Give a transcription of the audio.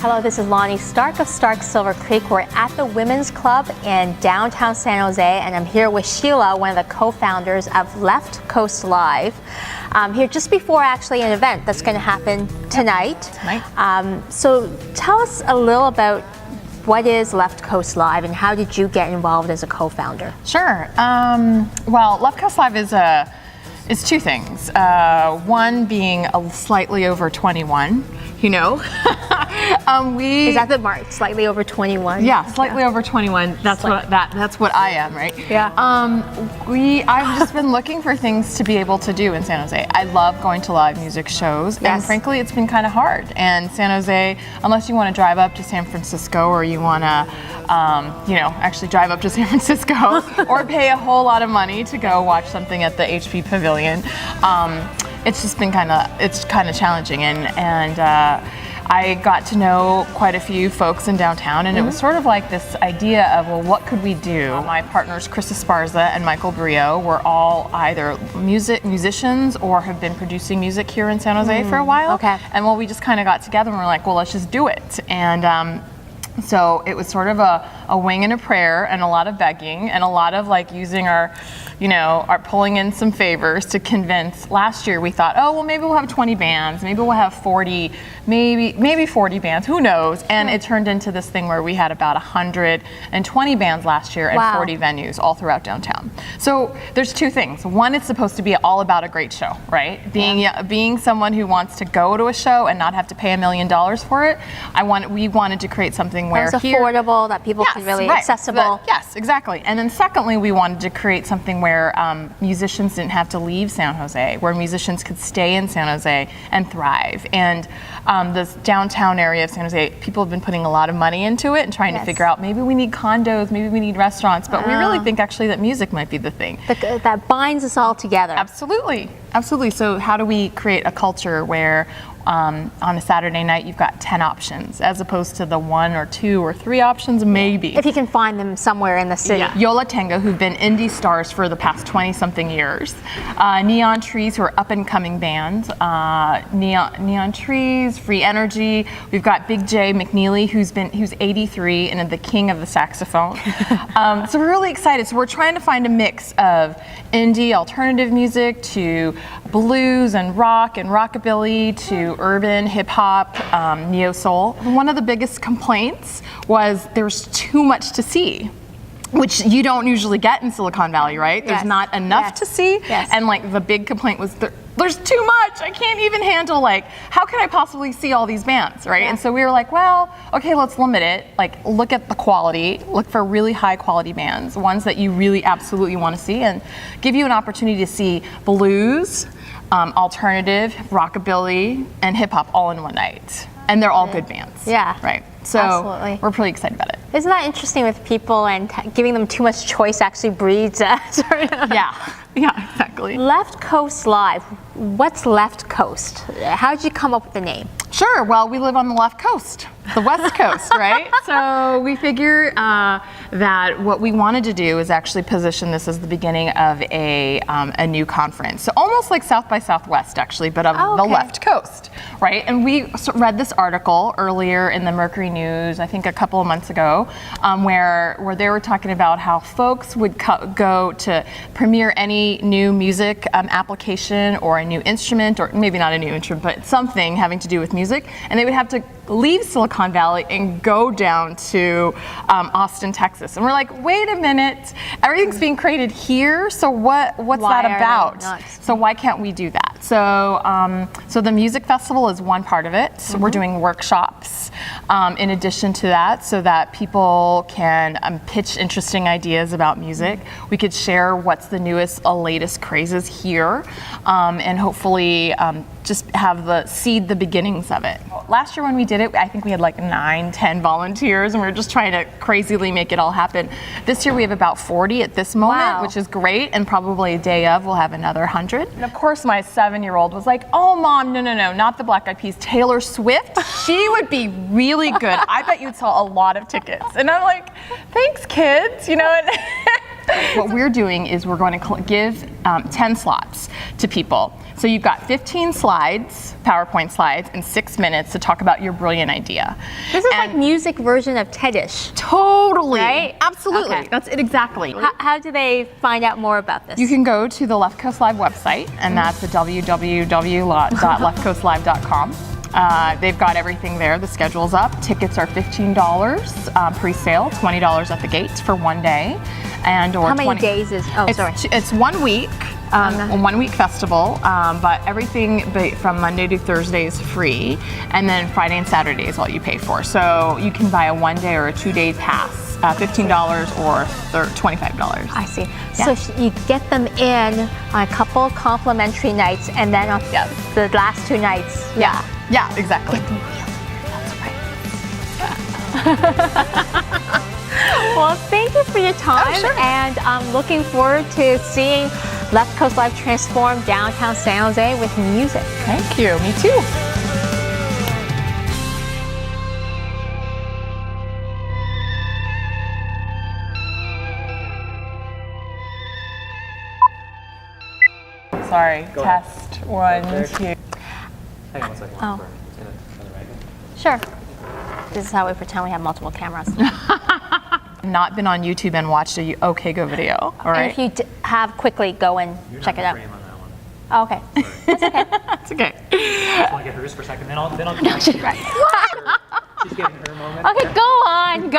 Hello, this is Lonnie Stark of Stark Silver Creek. We're at the Women's Club in downtown San Jose, and I'm here with Sheila, one of the co-founders of Left Coast Live. Here just before actually an event that's going to happen tonight. So tell us a little about what is Left Coast Live and how did you get involved as a co-founder? Sure. Well, Left Coast Live is two things. One being slightly over 21. You know, is that the mark? Slightly over 21. Yeah, slightly over 21. That's what I am, right? Yeah. I've just been looking for things to be able to do in San Jose. I love going to live music shows, and frankly, it's been kind of hard. And San Jose, unless you want to drive up to San Francisco, or you want to, actually drive up to San Francisco, or pay a whole lot of money to go watch something at the HP Pavilion. It's just been kind of challenging, and I got to know quite a few folks in downtown, and it was sort of like this idea of, well, what could we do? My partners, Chris Esparza and Michael Brio, were all either musicians or have been producing music here in San Jose for a while. Okay. And we just kind of got together and we're like, well, let's just do it. And so it was sort of a wing and a prayer and a lot of begging and a lot of using our pulling in some favors to convince. Last year we thought, oh, well, maybe we'll have 20 bands, maybe we'll have 40, maybe 40 bands, who knows? And it turned into this thing where we had about 120 bands last year and 40 venues all throughout downtown. So there's two things. One, it's supposed to be all about a great show, right? Being someone who wants to go to a show and not have to pay $1 million for it. We wanted to create something where it's affordable, that people can really accessible. Yes, exactly. And then secondly, we wanted to create something where musicians didn't have to leave San Jose, where musicians could stay in San Jose and thrive. And this downtown area of San Jose, people have been putting a lot of money into it and trying to figure out, maybe we need condos, maybe we need restaurants, but we really think actually that music might be the thing. That binds us all together. Absolutely, absolutely. So how do we create a culture where on a Saturday night you've got 10 options as opposed to the 1 or 2 or 3 options maybe. If you can find them somewhere in the city. Yeah. Yo La Tengo, who've been indie stars for the past 20-something years. Neon Trees, who are up-and-coming bands. Neon Trees, Free Energy. We've got Big J McNeely, who's 83 and the king of the saxophone. So we're really excited. So we're trying to find a mix of indie alternative music to blues and rock and rockabilly to urban hip hop, neo soul. One of the biggest complaints was there was too much to see, which you don't usually get in Silicon Valley, right? There's not enough to see. And the big complaint was there's too much. I can't even handle how can I possibly see all these bands, right? And so we were like, well, okay, let's limit it. Look at the quality, look for really high quality bands, ones that you really absolutely want to see, and give you an opportunity to see blues, alternative, rockabilly, and hip hop all in one night. And they're all good bands. Yeah. Right. So we're pretty excited about it. Isn't that interesting with people and giving them too much choice actually breeds Yeah, exactly. Left Coast Live. What's Left Coast? How did you come up with the name? Sure. Well, we live on the left coast, the West Coast, right? So we figured that what we wanted to do is actually position this as the beginning of a new conference. So almost like South by Southwest, actually, but of the left coast, right? And we read this article earlier in the Mercury News, I think a couple of months ago, where they were talking about how folks would go to premiere any new music application or a new instrument, or maybe not a new instrument, but something having to do with music, and they would have to leave Silicon Valley and go down to Austin, Texas. And we're like, wait a minute, everything's being created here, so what's that about? So why can't we do that? So so the music festival is one part of it. So we're doing workshops in addition to that, so that people can pitch interesting ideas about music. We could share what's the newest, latest crazes here, and hopefully just have seed the beginnings of it. Last year when we did it, I think we had 9, 10 volunteers, and we were just trying to crazily make it all happen. This year we have about 40 at this moment, which is great, and probably a day of we'll have another 100. And of course my 7-year-old was like, oh Mom, no, not the Black Eyed Peas, Taylor Swift, she would be really good. I bet you'd sell a lot of tickets. And I'm like, thanks kids, What we're doing is we're going to give 10 slots to people. So you've got 15 slides, PowerPoint slides, and 6 minutes to talk about your brilliant idea. This is like music version of TEDish. Totally. Right? Absolutely. Okay. That's it exactly. How do they find out more about this? You can go to the Left Coast Live website, and that's the www.leftcoastlive.com. They've got everything there. The schedule's up. Tickets are $15 pre-sale, $20 at the gates for 1 day, and or How many 20 days is? Oh, sorry. It's 1 week. A 1 week festival, but everything from Monday to Thursday is free, and then Friday and Saturday is all you pay for. So you can buy a 1 day or a 2 day pass, $15 or $25. I see. Yeah. So you get them in on a couple complimentary nights, and then on the last 2 nights. Yeah. Yeah, exactly. Well, thank you for your time, sure. and I'm looking forward to seeing Left Coast Live transform downtown San Jose with music. Thank you. Me too. Sorry. Go ahead. Test 1, 2. Hang on 1 second. Oh. For the right. Sure. This is how we pretend we have multiple cameras. Not been on YouTube and watched a OK Go video. All right. And if you have, quickly go and You're check it not out. in frame on that one. Oh, okay. It's okay. I just want to get hers for a second, then I'll She's right. She's getting her moment. Okay, go on.